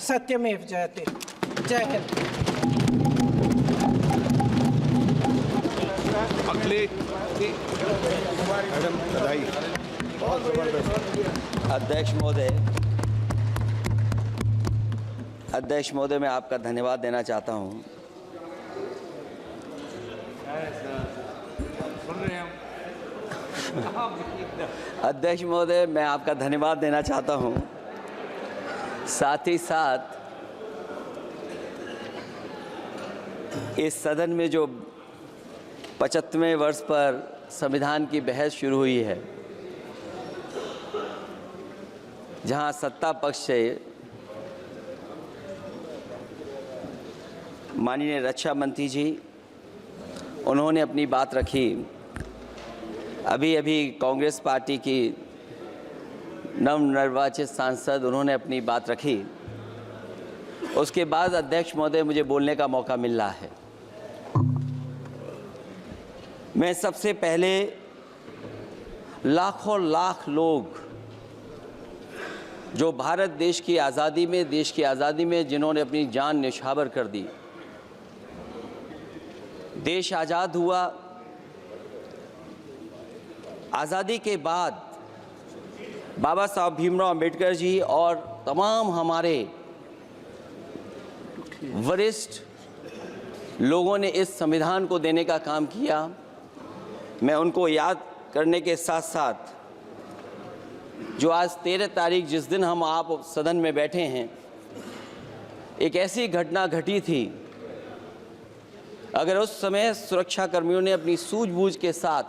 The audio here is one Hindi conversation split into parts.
सत्यमेव जयते। जय हिंद। अगले मैडम बधाई, बहुत जबरदस्त। अध्यक्ष महोदय, मैं आपका धन्यवाद देना चाहता हूं। अध्यक्ष महोदय, मैं आपका धन्यवाद देना चाहता हूं। साथ ही साथ इस सदन में जो 75वें वर्ष पर संविधान की बहस शुरू हुई है, जहां सत्ता पक्ष से माननीय रक्षा मंत्री जी उन्होंने अपनी बात रखी। अभी कांग्रेस पार्टी की नवनिर्वाचित सांसद उन्होंने अपनी बात रखी। उसके बाद अध्यक्ष महोदय मुझे बोलने का मौका मिल रहा है। मैं सबसे पहले लाखों लाख लोग जो भारत देश की आज़ादी में जिन्होंने अपनी जान न्यौछावर कर दी, देश आज़ाद हुआ। आज़ादी के बाद बाबा साहब भीमराव अंबेडकर जी और तमाम हमारे वरिष्ठ लोगों ने इस संविधान को देने का काम किया। मैं उनको याद करने के साथ साथ जो आज 13 तारीख जिस दिन हम आप सदन में बैठे हैं, एक ऐसी घटना घटी थी, अगर उस समय सुरक्षा कर्मियों ने अपनी सूझबूझ के साथ,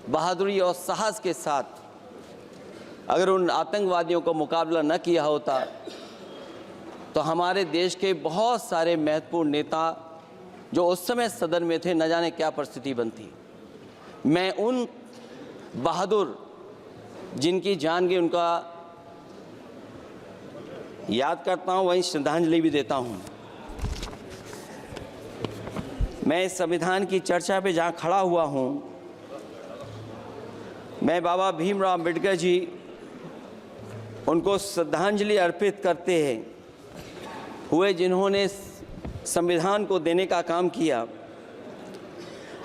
बहादुरी और साहस के साथ अगर उन आतंकवादियों को मुकाबला न किया होता तो हमारे देश के बहुत सारे महत्वपूर्ण नेता जो उस समय सदन में थे, न जाने क्या परिस्थिति बनती। मैं उन बहादुर जिनकी जान गई उनका याद करता हूँ, वहीं श्रद्धांजलि भी देता हूँ। मैं इस संविधान की चर्चा पे जहाँ खड़ा हुआ हूँ, मैं बाबा भीमराव अंबेडकर जी उनको श्रद्धांजलि अर्पित करते हुए जिन्होंने संविधान को देने का काम किया।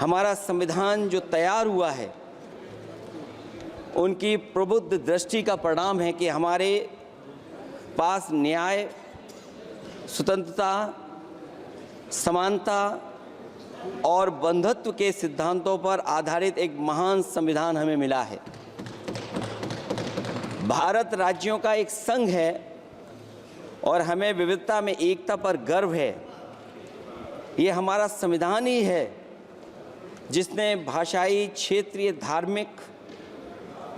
हमारा संविधान जो तैयार हुआ है, उनकी प्रबुद्ध दृष्टि का परिणाम है कि हमारे पास न्याय, स्वतंत्रता, समानता और बंधुत्व के सिद्धांतों पर आधारित एक महान संविधान हमें मिला है। भारत राज्यों का एक संघ है और हमें विविधता में एकता पर गर्व है। ये हमारा संविधान ही है जिसने भाषाई, क्षेत्रीय, धार्मिक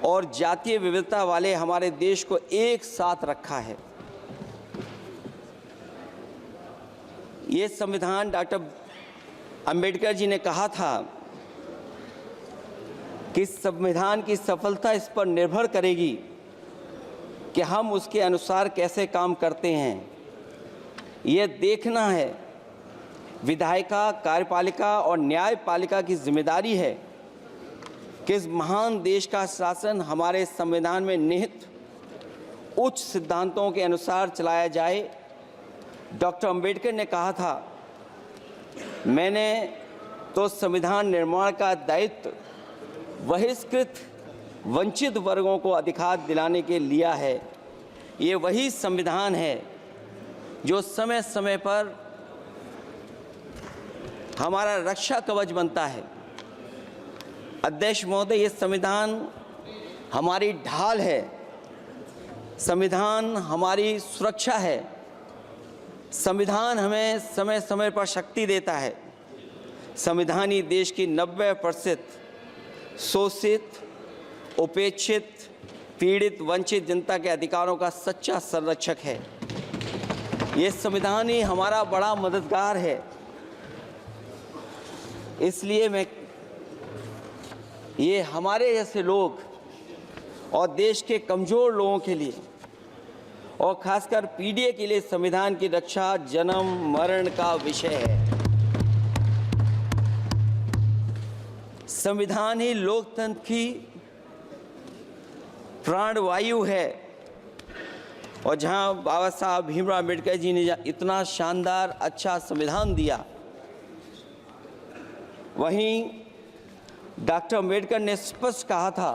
और जातीय विविधता वाले हमारे देश को एक साथ रखा है। ये संविधान डॉक्टर अंबेडकर जी ने कहा था कि संविधान की सफलता इस पर निर्भर करेगी कि हम उसके अनुसार कैसे काम करते हैं। ये देखना है, विधायिका, कार्यपालिका और न्यायपालिका की जिम्मेदारी है कि इस महान देश का शासन हमारे संविधान में निहित उच्च सिद्धांतों के अनुसार चलाया जाए। डॉक्टर अंबेडकर ने कहा था, मैंने तो संविधान निर्माण का दायित्व बहिष्कृत वंचित वर्गों को अधिकार दिलाने के लिया है। ये वही संविधान है जो समय समय पर हमारा रक्षा कवच बनता है। अध्यक्ष महोदय, ये संविधान हमारी ढाल है, संविधान हमारी सुरक्षा है, संविधान हमें समय समय पर शक्ति देता है। संविधान ही देश की 90% शोषित, उपेक्षित, पीड़ित, वंचित जनता के अधिकारों का सच्चा संरक्षक है। ये संविधान ही हमारा बड़ा मददगार है। इसलिए ये हमारे जैसे लोग और देश के कमज़ोर लोगों के लिए और खासकर पीढ़ी के लिए संविधान की रक्षा जन्म मरण का विषय है। संविधान ही लोकतंत्र की प्राणवायु है। और जहां बाबा साहब भीमराव अम्बेडकर जी ने इतना शानदार अच्छा संविधान दिया, वहीं डॉक्टर अम्बेडकर ने स्पष्ट कहा था,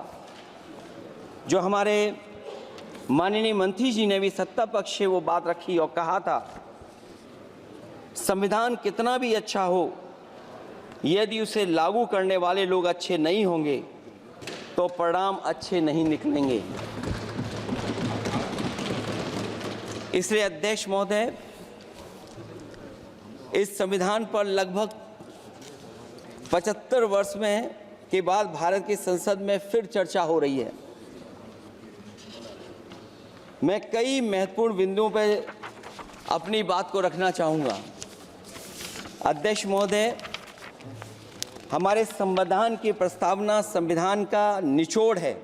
जो हमारे माननीय मंत्री जी ने भी सत्ता पक्ष से वो बात रखी और कहा था, संविधान कितना भी अच्छा हो, यदि उसे लागू करने वाले लोग अच्छे नहीं होंगे तो परिणाम अच्छे नहीं निकलेंगे। इसलिए अध्यक्ष महोदय, इस संविधान पर लगभग 75 वर्ष में के बाद भारत की संसद में फिर चर्चा हो रही है। मैं कई महत्वपूर्ण बिंदुओं पर अपनी बात को रखना चाहूँगा। अध्यक्ष महोदय, हमारे संविधान की प्रस्तावना संविधान का निचोड़ है।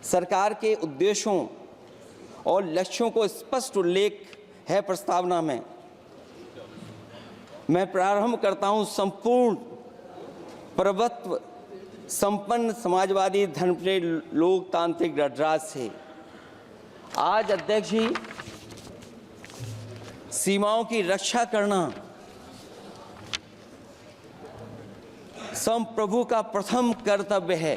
सरकार के उद्देश्यों और लक्ष्यों को स्पष्ट उल्लेख है प्रस्तावना में। मैं प्रारंभ करता हूं संपूर्ण प्रभुत्व संपन्न समाजवादी धर्मप्रिय लोकतांत्रिक गणराज्य से। आज अध्यक्ष जी, सीमाओं की रक्षा करना संप्रभु का प्रथम कर्तव्य है।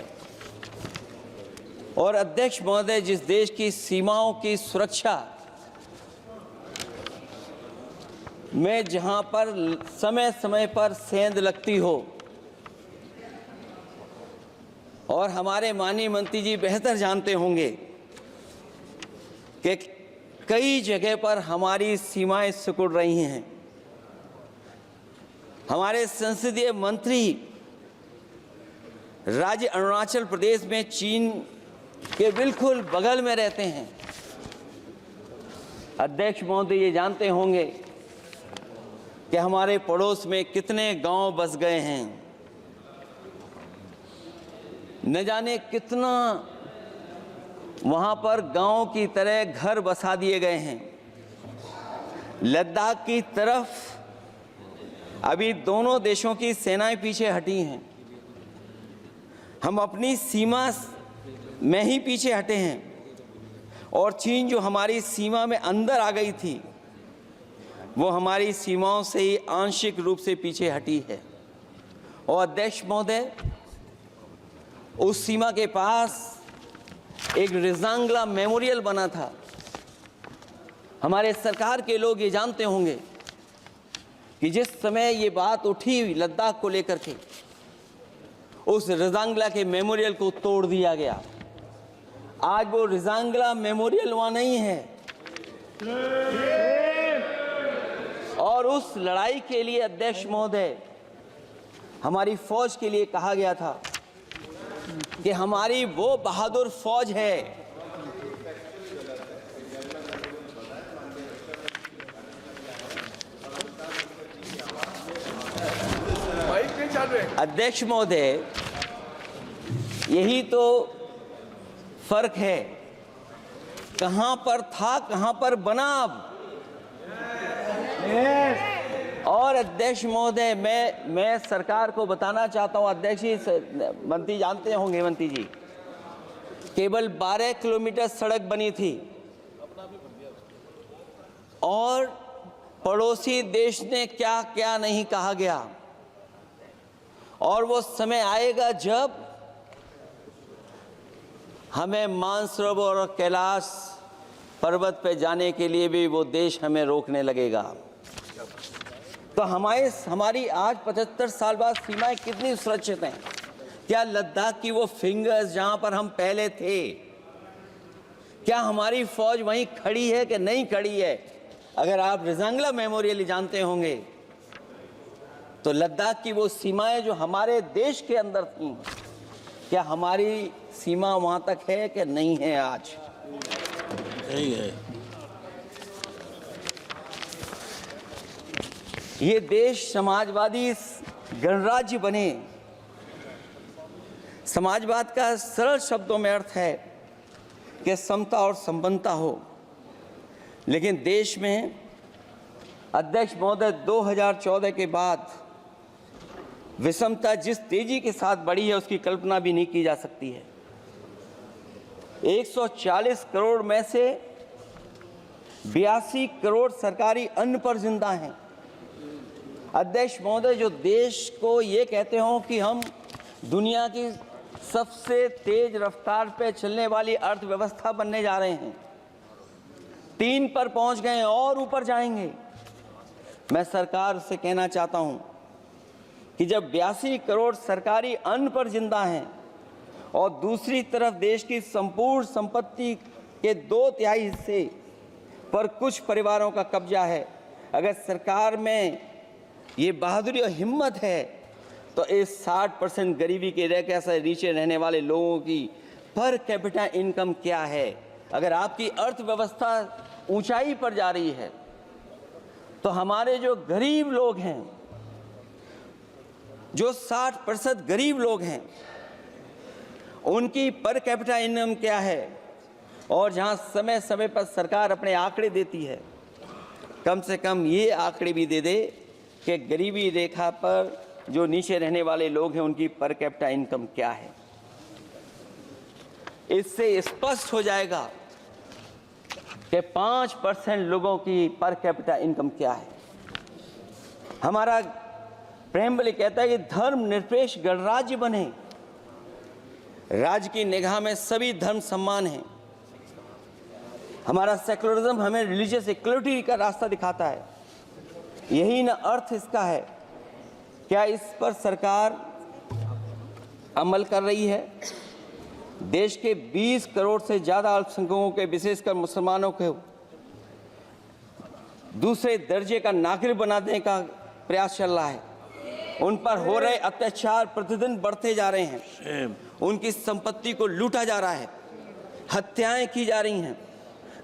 और अध्यक्ष महोदय, जिस देश की सीमाओं की सुरक्षा में जहां पर समय समय पर सेंध लगती हो, और हमारे माननीय मंत्री जी बेहतर जानते होंगे कि कई जगह पर हमारी सीमाएं सिकुड़ रही हैं। हमारे संसदीय मंत्री राज्य अरुणाचल प्रदेश में चीन के बिल्कुल बगल में रहते हैं। अध्यक्ष महोदय ये जानते होंगे कि हमारे पड़ोस में कितने गांव बस गए हैं, न जाने कितना वहां पर गांव की तरह घर बसा दिए गए हैं। लद्दाख की तरफ अभी दोनों देशों की सेनाएं पीछे हटी हैं। हम अपनी सीमा में ही पीछे हटे हैं, और चीन जो हमारी सीमा में अंदर आ गई थी, वो हमारी सीमाओं से ही आंशिक रूप से पीछे हटी है। और अध्यक्ष महोदय, उस सीमा के पास एक रिजांगला मेमोरियल बना था। हमारे सरकार के लोग ये जानते होंगे कि जिस समय ये बात उठी लद्दाख को लेकर के, उस रिजांगला के मेमोरियल को तोड़ दिया गया। आज वो रिजांगला मेमोरियल वहां नहीं है। और उस लड़ाई के लिए अध्यक्ष महोदय, हमारी फौज के लिए कहा गया था कि हमारी वो बहादुर फौज है अध्यक्ष महोदय, यही तो फर्क है। कहां पर था, कहां पर बना अब। और अध्यक्ष महोदय, मैं सरकार को बताना चाहता हूं, अध्यक्ष जी, मंत्री जानते होंगे, मंत्री जी, केवल 12 किलोमीटर सड़क बनी थी, और पड़ोसी देश ने क्या क्या नहीं कहा गया। और वो समय आएगा जब हमें मानसरोवर और कैलाश पर्वत पे जाने के लिए भी वो देश हमें रोकने लगेगा। तो हमारी आज 75 साल बाद सीमाएं कितनी सुरक्षित हैं। क्या लद्दाख की वो फिंगर्स जहां पर हम पहले थे, क्या हमारी फौज वहीं खड़ी है कि नहीं खड़ी है? अगर आप रिजांगला मेमोरियल जानते होंगे, तो लद्दाख की वो सीमाएं जो हमारे देश के अंदर थी, क्या हमारी सीमा वहां तक है कि नहीं है? आज यही है। ये देश समाजवादी गणराज्य बने। समाजवाद का सरल शब्दों में अर्थ है कि समता और संपन्नता हो। लेकिन देश में अध्यक्ष महोदय 2014 के बाद विषमता जिस तेजी के साथ बढ़ी है, उसकी कल्पना भी नहीं की जा सकती है। 140 करोड़ में से 82 करोड़ सरकारी अन्न पर जिंदा हैं। अध्यक्ष महोदय, जो देश को ये कहते हो कि हम दुनिया की सबसे तेज रफ्तार पे चलने वाली अर्थव्यवस्था बनने जा रहे हैं, 3 पर पहुंच गए और ऊपर जाएंगे। मैं सरकार से कहना चाहता हूं कि जब 82 करोड़ सरकारी अन्न पर जिंदा हैं और दूसरी तरफ देश की संपूर्ण संपत्ति के 2/3 हिस्से पर कुछ परिवारों का कब्जा है, अगर सरकार में ये बहादुरी और हिम्मत है तो इस 60% गरीबी के रेखा से नीचे रहने वाले लोगों की पर कैपिटा इनकम क्या है? अगर आपकी अर्थव्यवस्था ऊंचाई पर जा रही है तो हमारे जो गरीब लोग हैं, जो 60% गरीब लोग हैं, उनकी पर कैपिटा इनकम क्या है? और जहां समय समय पर सरकार अपने आंकड़े देती है, कम से कम ये आंकड़े भी दे दे कि गरीबी रेखा पर जो नीचे रहने वाले लोग हैं उनकी पर कैपिटा इनकम क्या है। इससे स्पष्ट हो जाएगा कि 5% लोगों की पर कैपिटा इनकम क्या है। हमारा प्रेमबली कहता है कि धर्म निरपेक्ष गणराज्य बने, राज्य की निगाह में सभी धर्म समान हैं। हमारा सेकुलरिज्म हमें रिलीजियस इक्वलिटी का रास्ता दिखाता है। यही ना अर्थ इसका है। क्या इस पर सरकार अमल कर रही है? देश के 20 करोड़ से ज़्यादा अल्पसंख्यकों के, विशेषकर मुसलमानों को दूसरे दर्जे का नागरिक बना देने का प्रयास चल रहा है। उन पर हो रहे अत्याचार प्रतिदिन बढ़ते जा रहे हैं। उनकी संपत्ति को लूटा जा रहा है, हत्याएं की जा रही हैं,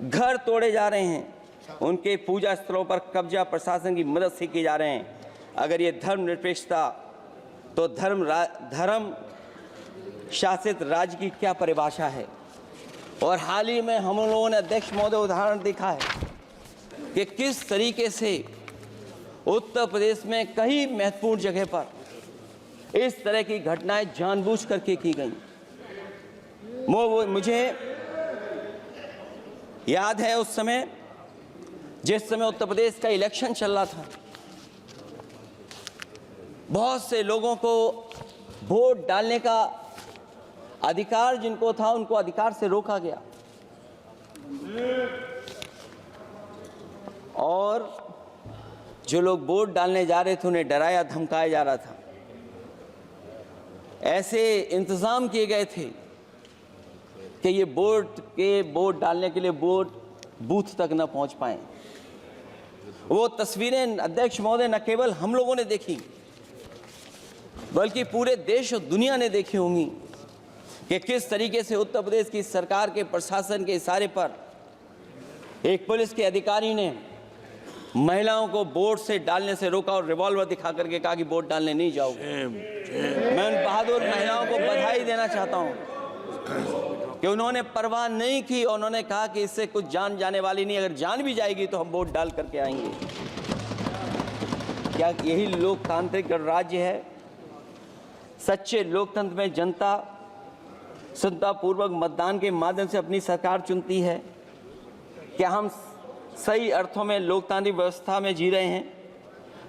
घर तोड़े जा रहे हैं, उनके पूजा स्थलों पर कब्जा प्रशासन की मदद से किए जा रहे हैं। अगर ये धर्मनिरपेक्षता, तो धर्म शासित राज्य की क्या परिभाषा है? और हाल ही में हम लोगों ने अध्यक्ष महोदय उदाहरण देखा है कि किस तरीके से उत्तर प्रदेश में कई महत्वपूर्ण जगह पर इस तरह की घटनाएं जानबूझ करके की गई। मुझे याद है उस समय, जिस समय उत्तर प्रदेश का इलेक्शन चल रहा था, बहुत से लोगों को वोट डालने का अधिकार जिनको था, उनको अधिकार से रोका गया और जो लोग वोट डालने जा रहे थे उन्हें डराया धमकाया जा रहा था। ऐसे इंतजाम किए गए थे कि ये वोट डालने के लिए वोट बूथ तक न पहुंच पाए। वो तस्वीरें अध्यक्ष महोदय न केवल हम लोगों ने देखी, बल्कि पूरे देश और दुनिया ने देखी होंगी कि किस तरीके से उत्तर प्रदेश की सरकार के प्रशासन के इशारे पर एक पुलिस के अधिकारी ने महिलाओं को वोट से डालने से रोका और रिवॉल्वर दिखा करके कहा कि वोट डालने नहीं जाओगे। मैं उन बहादुर महिलाओं को बधाई देना चाहता हूं कि उन्होंने परवाह नहीं की और उन्होंने कहा कि इससे कुछ जान जाने वाली नहीं, अगर जान भी जाएगी तो हम वोट डाल करके आएंगे। क्या यही लोकतांत्रिक गणराज्य है? सच्चे लोकतंत्र में जनता श्रद्धापूर्वक मतदान के माध्यम से अपनी सरकार चुनती है। क्या हम सही अर्थों में लोकतांत्रिक व्यवस्था में जी रहे हैं,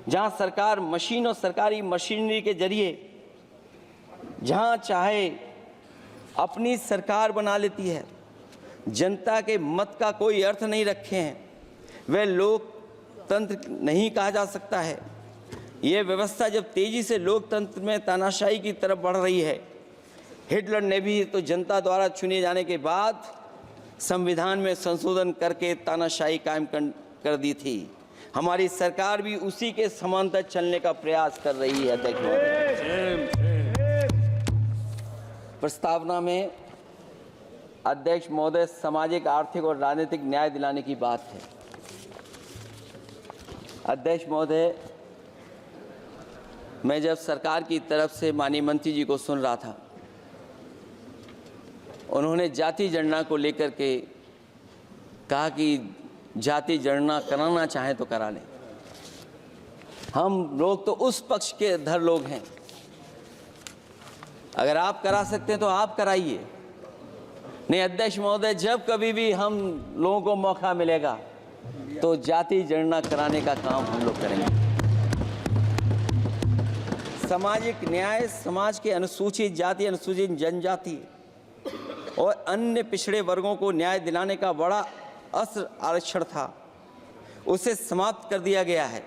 जहां सरकार मशीन और सरकारी मशीनरी के जरिए जहां चाहे अपनी सरकार बना लेती है, जनता के मत का कोई अर्थ नहीं रखे हैं, वह लोकतंत्र नहीं कहा जा सकता है। यह व्यवस्था जब तेजी से लोकतंत्र में तानाशाही की तरफ बढ़ रही है, हिटलर ने भी तो जनता द्वारा चुने जाने के बाद संविधान में संशोधन करके तानाशाही कायम कर दी थी। हमारी सरकार भी उसी के समांतर चलने का प्रयास कर रही है। प्रस्तावना में अध्यक्ष महोदय सामाजिक, आर्थिक और राजनीतिक न्याय दिलाने की बात है। अध्यक्ष महोदय, मैं जब सरकार की तरफ से माननीय मंत्री जी को सुन रहा था, उन्होंने जाति जनगणना को लेकर के कहा कि जाति जनगणना कराना चाहें तो करा लें। हम लोग तो उस पक्ष के धर लोग हैं, अगर आप करा सकते हैं तो आप कराइए। नहीं अध्यक्ष महोदय, जब कभी भी हम लोगों को मौका मिलेगा तो जाति जनगणना कराने का काम हम लोग करेंगे। सामाजिक न्याय समाज के अनुसूचित जाति, अनुसूचित जनजाति और अन्य पिछड़े वर्गों को न्याय दिलाने का बड़ा अस्त्र आरक्षण था, उसे समाप्त कर दिया गया है।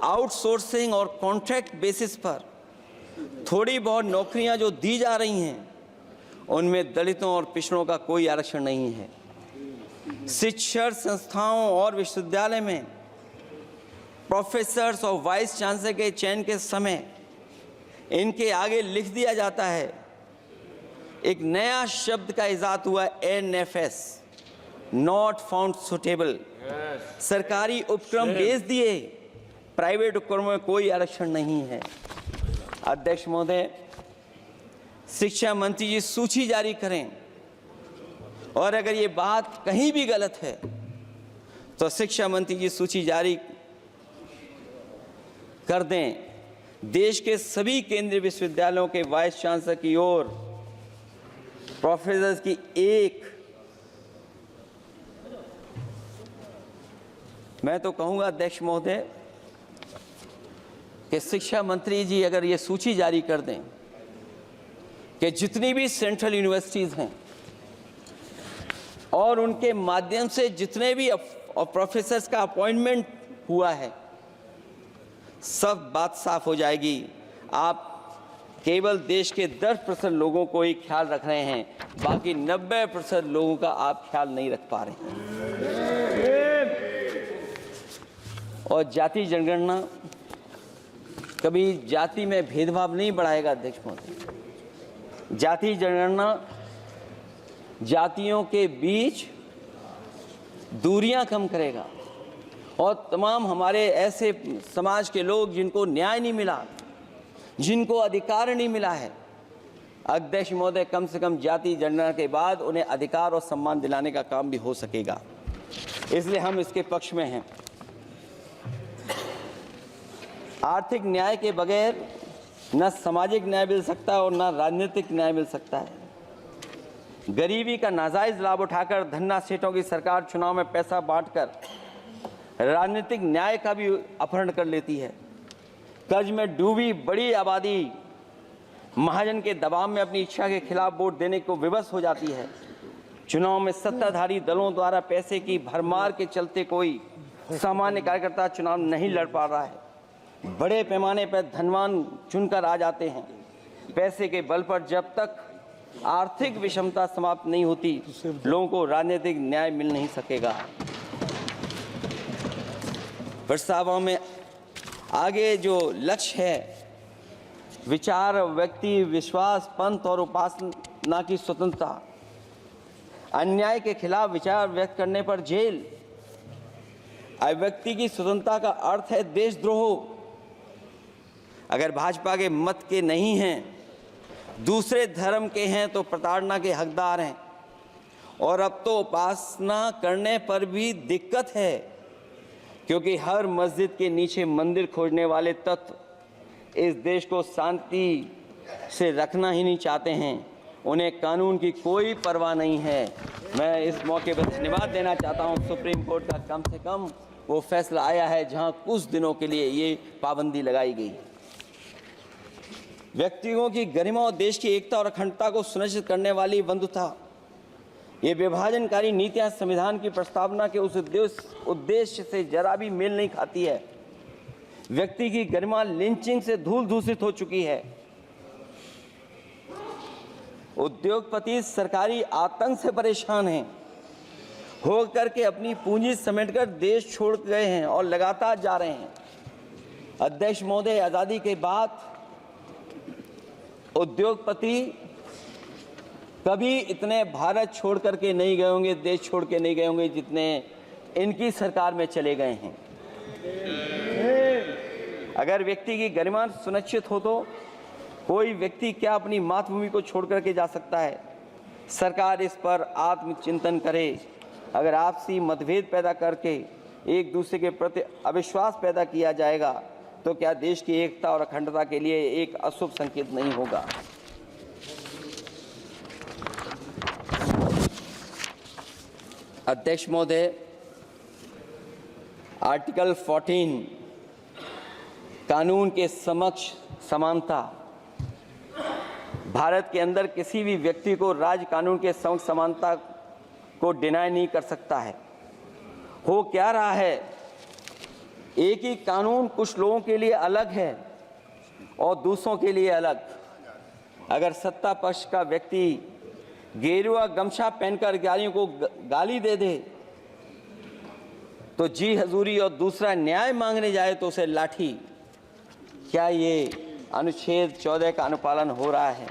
आउटसोर्सिंग और कॉन्ट्रैक्ट बेसिस पर थोड़ी बहुत नौकरियां जो दी जा रही हैं, उनमें दलितों और पिछड़ों का कोई आरक्षण नहीं है। शिक्षण संस्थाओं और विश्वविद्यालय में प्रोफेसर्स और वाइस चांसलर के चयन के समय इनके आगे लिख दिया जाता है, एक नया शब्द का इजाद हुआ, NFS, नॉट फाउंड सुटेबल। सरकारी उपक्रम भेज दिए, प्राइवेट उपक्रमों में कोई आरक्षण नहीं है। अध्यक्ष महोदय, शिक्षा मंत्री जी सूची जारी करें, और अगर ये बात कहीं भी गलत है तो शिक्षा मंत्री जी सूची जारी कर दें। देश के सभी केंद्रीय विश्वविद्यालयों के वाइस चांसलर की ओर प्रोफेसर की एक, मैं तो कहूंगा अध्यक्ष महोदय कि शिक्षा मंत्री जी अगर ये सूची जारी कर दें कि जितनी भी सेंट्रल यूनिवर्सिटीज हैं और उनके माध्यम से जितने भी प्रोफेसर्स का अपॉइंटमेंट हुआ है, सब बात साफ हो जाएगी। आप केवल देश के 10% लोगों को ही ख्याल रख रहे हैं, बाकी 90% लोगों का आप ख्याल नहीं रख पा रहे हैं। और जाति जनगणना कभी जाति में भेदभाव नहीं बढ़ाएगा अध्यक्ष महोदय। जाति जनगणना जातियों के बीच दूरियां कम करेगा और तमाम हमारे ऐसे समाज के लोग जिनको न्याय नहीं मिला, जिनको अधिकार नहीं मिला है, अध्यक्ष महोदय कम से कम जाति जनगणना के बाद उन्हें अधिकार और सम्मान दिलाने का काम भी हो सकेगा। इसलिए हम इसके पक्ष में हैं। आर्थिक न्याय के बगैर न सामाजिक न्याय मिल सकता है और न राजनीतिक न्याय मिल सकता है। गरीबी का नाजायज लाभ उठाकर धन्ना सेठों की सरकार चुनाव में पैसा बांटकर राजनीतिक न्याय का भी अपहरण कर लेती है। कर्ज में डूबी बड़ी आबादी महाजन के दबाव में अपनी इच्छा के खिलाफ वोट देने को विवश हो जाती है। चुनाव में सत्ताधारी दलों द्वारा पैसे की भरमार के चलते कोई सामान्य कार्यकर्ता चुनाव नहीं लड़ पा रहा है। बड़े पैमाने पर धनवान चुनकर आ जाते हैं। पैसे के बल पर जब तक आर्थिक विषमता समाप्त नहीं होती, लोगों को राजनीतिक न्याय मिल नहीं सकेगा। प्रस्तावों में आगे जो लक्ष्य है, विचार, व्यक्ति, विश्वास, पंथ और उपासना की स्वतंत्रता, अन्याय के खिलाफ विचार व्यक्त करने पर जेल, अभिव्यक्ति की स्वतंत्रता का अर्थ है देशद्रोह। अगर भाजपा के मत के नहीं हैं, दूसरे धर्म के हैं तो प्रताड़ना के हकदार हैं। और अब तो उपासना करने पर भी दिक्कत है, क्योंकि हर मस्जिद के नीचे मंदिर खोजने वाले तत्व इस देश को शांति से रखना ही नहीं चाहते हैं। उन्हें कानून की कोई परवाह नहीं है। मैं इस मौके पर धन्यवाद देना चाहता हूं। सुप्रीम कोर्ट का कम से कम वो फैसला आया है जहां कुछ दिनों के लिए ये पाबंदी लगाई गई। व्यक्तियों की गरिमा और देश की एकता और अखंडता को सुनिश्चित करने वाली बंधुता, ये विभाजनकारी नीतियां संविधान की प्रस्तावना के उस उद्देश्य से जरा भी मेल नहीं खाती है। व्यक्ति की गरिमा लिंचिंग से धूल दूषित हो चुकी है। उद्योगपति सरकारी आतंक से परेशान हैं, हो करके अपनी पूंजी समेटकर देश छोड़ गए हैं और लगातार जा रहे हैं। अध्यक्ष महोदय, आज़ादी के बाद उद्योगपति कभी इतने भारत छोड़ करके नहीं गए होंगे, देश छोड़ के नहीं गए होंगे जितने इनकी सरकार में चले गए हैं। अगर व्यक्ति की गरिमा सुनिश्चित हो तो कोई व्यक्ति क्या अपनी मातृभूमि को छोड़ करके जा सकता है। सरकार इस पर आत्मचिंतन करे। अगर आपसी मतभेद पैदा करके एक दूसरे के प्रति अविश्वास पैदा किया जाएगा तो क्या देश की एकता और अखंडता के लिए एक अशुभ संकेत नहीं होगा। अध्यक्ष महोदय, आर्टिकल 14 कानून के समक्ष समानता। भारत के अंदर किसी भी व्यक्ति को राज्य कानून के समक्ष समानता को डिनाई नहीं कर सकता है। हो क्या रहा है, एक ही कानून कुछ लोगों के लिए अलग है और दूसरों के लिए अलग। अगर सत्ता पक्ष का व्यक्ति गेरुआ गमछा पहनकर गालियों को गाली दे दे तो जी हजूरी और दूसरा न्याय मांगने जाए तो उसे लाठी। क्या ये अनुच्छेद 14 का अनुपालन हो रहा है?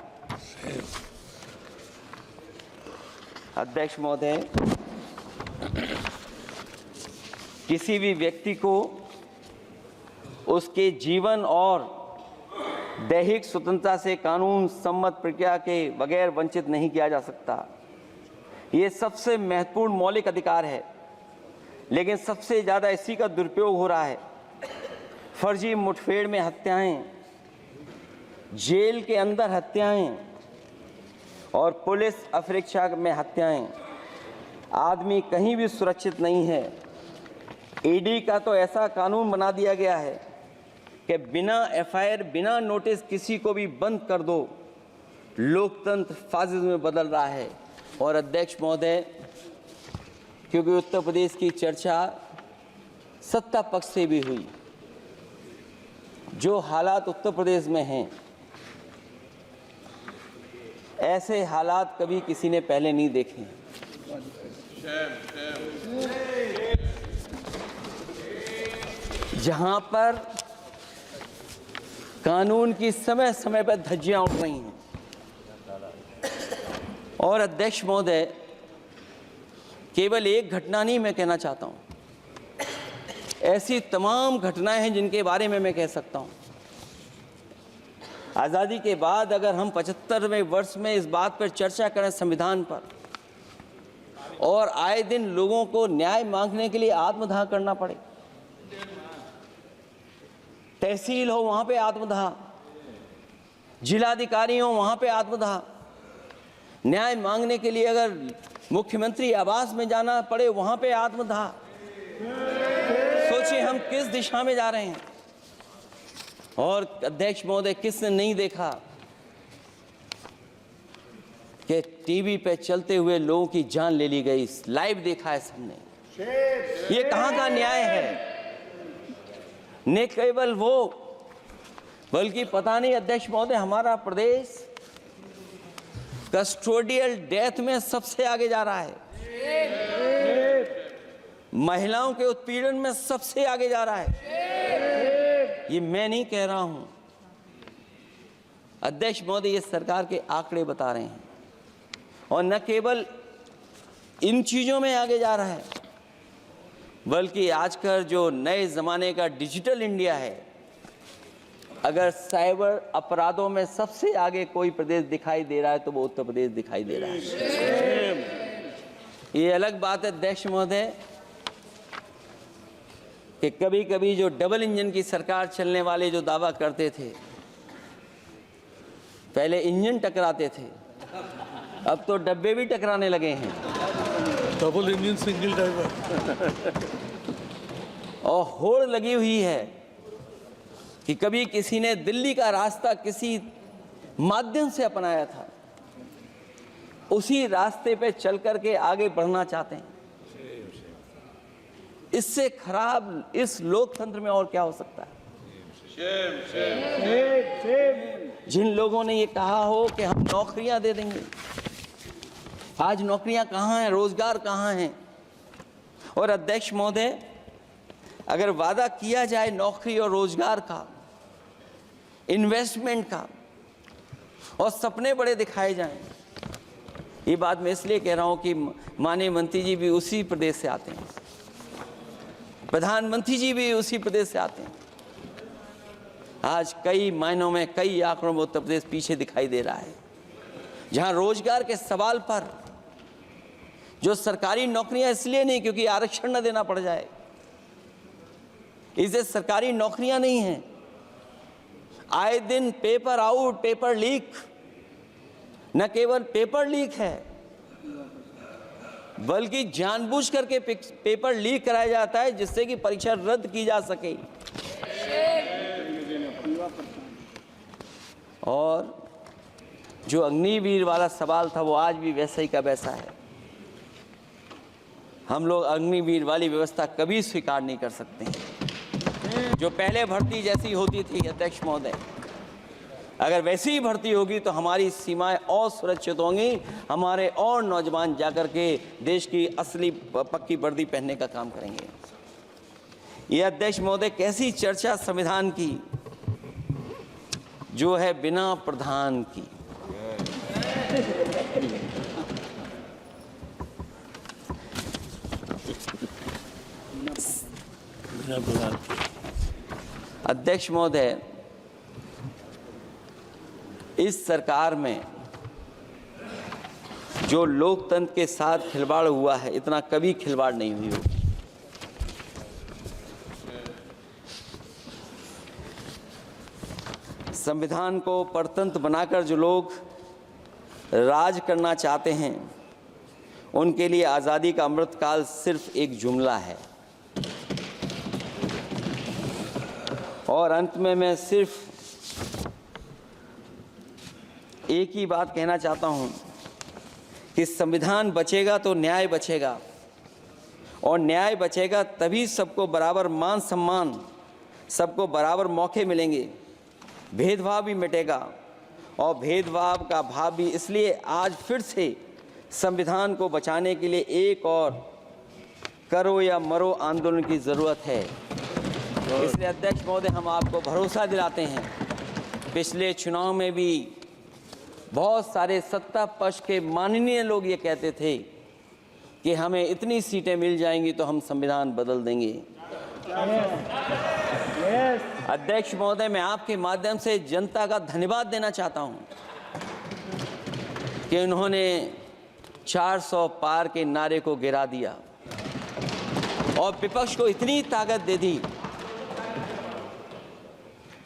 अध्यक्ष महोदय, किसी भी व्यक्ति को उसके जीवन और दैहिक स्वतंत्रता से कानून सम्मत प्रक्रिया के बगैर वंचित नहीं किया जा सकता। ये सबसे महत्वपूर्ण मौलिक अधिकार है, लेकिन सबसे ज़्यादा इसी का दुरुपयोग हो रहा है। फर्जी मुठभेड़ में हत्याएं, जेल के अंदर हत्याएं और पुलिस अफरीक्षा में हत्याएं। आदमी कहीं भी सुरक्षित नहीं है। ईडी का तो ऐसा कानून बना दिया गया है कि बिना एफआईआर, बिना नोटिस किसी को भी बंद कर दो। लोकतंत्र फासिज्म में बदल रहा है। और अध्यक्ष महोदय, क्योंकि उत्तर प्रदेश की चर्चा सत्ता पक्ष से भी हुई, जो हालात उत्तर प्रदेश में हैं, ऐसे हालात कभी किसी ने पहले नहीं देखे। जहां पर कानून की समय समय पर धज्जियां उड़ रही हैं। और अध्यक्ष महोदय, केवल एक घटना नहीं मैं कहना चाहता हूं, ऐसी तमाम घटनाएं हैं जिनके बारे में मैं कह सकता हूं। आज़ादी के बाद अगर हम 75वें वर्ष में इस बात पर चर्चा करें संविधान पर, और आए दिन लोगों को न्याय मांगने के लिए आत्मदाह करना पड़े, तहसील हो वहां पे आत्मदाह, जिलाधिकारी हो वहां पे आत्मदाह, न्याय मांगने के लिए अगर मुख्यमंत्री आवास में जाना पड़े वहां पे आत्मदाह। सोचिए हम किस दिशा में जा रहे हैं। और अध्यक्ष महोदय, किसने नहीं देखा कि टीवी पे चलते हुए लोगों की जान ले ली गई? लाइव देखा है सबने। ये कहां का न्याय है? न केवल वो, बल्कि पता नहीं अध्यक्ष महोदय, हमारा प्रदेश कस्टोडियल डेथ में सबसे आगे जा रहा है। महिलाओं के उत्पीड़न में सबसे आगे जा रहा है। ये मैं नहीं कह रहा हूं, अध्यक्ष महोदय, ये सरकार के आंकड़े बता रहे हैं। और न केवल इन चीजों में आगे जा रहा है, बल्कि आजकल जो नए जमाने का डिजिटल इंडिया है, अगर साइबर अपराधों में सबसे आगे कोई प्रदेश दिखाई दे रहा है तो वो उत्तर प्रदेश दिखाई दे रहा है। ये अलग बात है अध्यक्ष महोदय कि कभी कभी जो डबल इंजन की सरकार चलने वाले जो दावा करते थे, पहले इंजन टकराते थे, अब तो डब्बे भी टकराने लगे हैं। Double engine single driver. और होड़ लगी हुई है कि कभी किसी ने दिल्ली का रास्ता किसी माध्यम से अपनाया था, उसी रास्ते पे चल करके आगे बढ़ना चाहते हैं। इससे खराब इस लोकतंत्र में और क्या हो सकता है? जिन लोगों ने ये कहा हो कि हम नौकरियां दे देंगे, आज नौकरियां कहां हैं? रोजगार कहां हैं? और अध्यक्ष महोदय, अगर वादा किया जाए नौकरी और रोजगार का, इन्वेस्टमेंट का, और सपने बड़े दिखाए जाएं, ये बात मैं इसलिए कह रहा हूं कि माननीय मंत्री जी भी उसी प्रदेश से आते हैं, प्रधानमंत्री जी भी उसी प्रदेश से आते हैं। आज कई मायनों में, कई आंकड़ों में उत्तर प्रदेश पीछे दिखाई दे रहा है। जहां रोजगार के सवाल पर, जो सरकारी नौकरियां इसलिए नहीं क्योंकि आरक्षण न देना पड़ जाए, इसे सरकारी नौकरियां नहीं हैं। आए दिन पेपर आउट, पेपर लीक, न केवल पेपर लीक है, बल्कि जानबूझ करके पेपर लीक कराया जाता है जिससे कि परीक्षा रद्द की जा सके। और जो अग्निवीर वाला सवाल था वो आज भी वैसा ही का वैसा है। हम लोग अग्निवीर वाली व्यवस्था कभी स्वीकार नहीं कर सकते हैं। जो पहले भर्ती जैसी होती थी अध्यक्ष महोदय, अगर वैसी ही भर्ती होगी तो हमारी सीमाएं और सुरक्षित होंगी, हमारे और नौजवान जाकर के देश की असली पक्की वर्दी पहनने का काम करेंगे। ये अध्यक्ष महोदय कैसी चर्चा संविधान की जो है बिना प्रधान की। अध्यक्ष महोदय, इस सरकार में जो लोकतंत्र के साथ खिलवाड़ हुआ है, इतना कभी खिलवाड़ नहीं हुई होगी। संविधान को परतंत्र बनाकर जो लोग राज करना चाहते हैं, उनके लिए आज़ादी का अमृतकाल सिर्फ एक जुमला है। और अंत में मैं सिर्फ एक ही बात कहना चाहता हूं कि संविधान बचेगा तो न्याय बचेगा, और न्याय बचेगा तभी सबको बराबर मान सम्मान, सबको बराबर मौके मिलेंगे, भेदभाव भी मिटेगा। और भेदभाव का भाव भी इसलिए आज फिर से संविधान को बचाने के लिए एक और करो या मरो आंदोलन की ज़रूरत है। इसलिए अध्यक्ष महोदय, हम आपको भरोसा दिलाते हैं, पिछले चुनाव में भी बहुत सारे सत्ता पक्ष के माननीय लोग ये कहते थे कि हमें इतनी सीटें मिल जाएंगी तो हम संविधान बदल देंगे। अध्यक्ष महोदय, मैं आपके माध्यम से जनता का धन्यवाद देना चाहता हूं कि उन्होंने 400 पार के नारे को गिरा दिया और विपक्ष को इतनी ताकत दे दी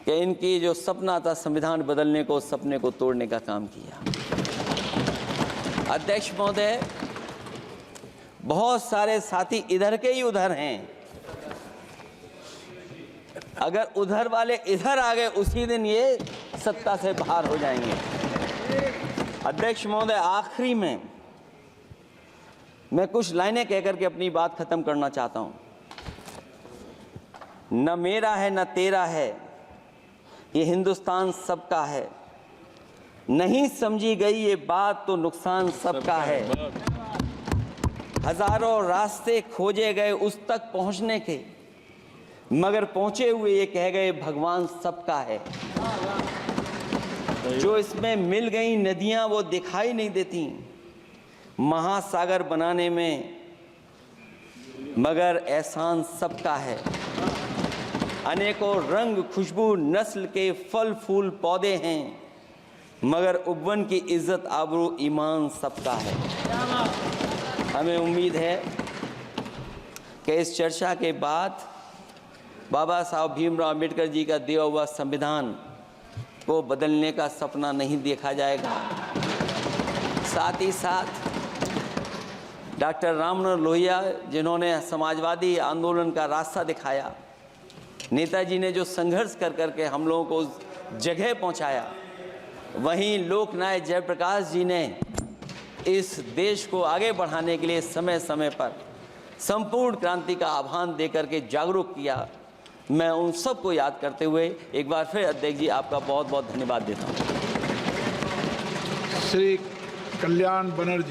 कि इनकी जो सपना था संविधान बदलने को, उस सपने को तोड़ने का काम किया। अध्यक्ष महोदय, बहुत सारे साथी इधर के ही उधर हैं, अगर उधर वाले इधर आ गए उसी दिन ये सत्ता से बाहर हो जाएंगे। अध्यक्ष महोदय, आखिरी में मैं कुछ लाइनें कहकर के अपनी बात खत्म करना चाहता हूं। न मेरा है न तेरा है, ये हिंदुस्तान सबका है। नहीं समझी गई ये बात तो नुकसान सबका है। हजारों रास्ते खोजे गए उस तक पहुंचने के, मगर पहुंचे हुए ये कह गए भगवान सबका है। जो इसमें मिल गई नदियां वो दिखाई नहीं देती महासागर बनाने में, मगर एहसान सबका है। अनेकों रंग खुशबू नस्ल के फल फूल पौधे हैं, मगर उपवन की इज्जत आबरू ईमान सबका है। हमें उम्मीद है कि इस चर्चा के बाद बाबा साहब भीमराव अम्बेडकर जी का दिया हुआ संविधान को बदलने का सपना नहीं देखा जाएगा। साथ ही साथ डॉक्टर राममनोहर लोहिया, जिन्होंने समाजवादी आंदोलन का रास्ता दिखाया, नेताजी ने जो संघर्ष कर करके हम लोगों को उस जगह पहुंचाया, वहीं लोकनायक जयप्रकाश जी ने इस देश को आगे बढ़ाने के लिए समय समय पर संपूर्ण क्रांति का आह्वान देकर के जागरूक किया। मैं उन सबको याद करते हुए एक बार फिर अध्यक्ष जी आपका बहुत बहुत धन्यवाद देता हूँ। श्री कल्याण बनर्जी।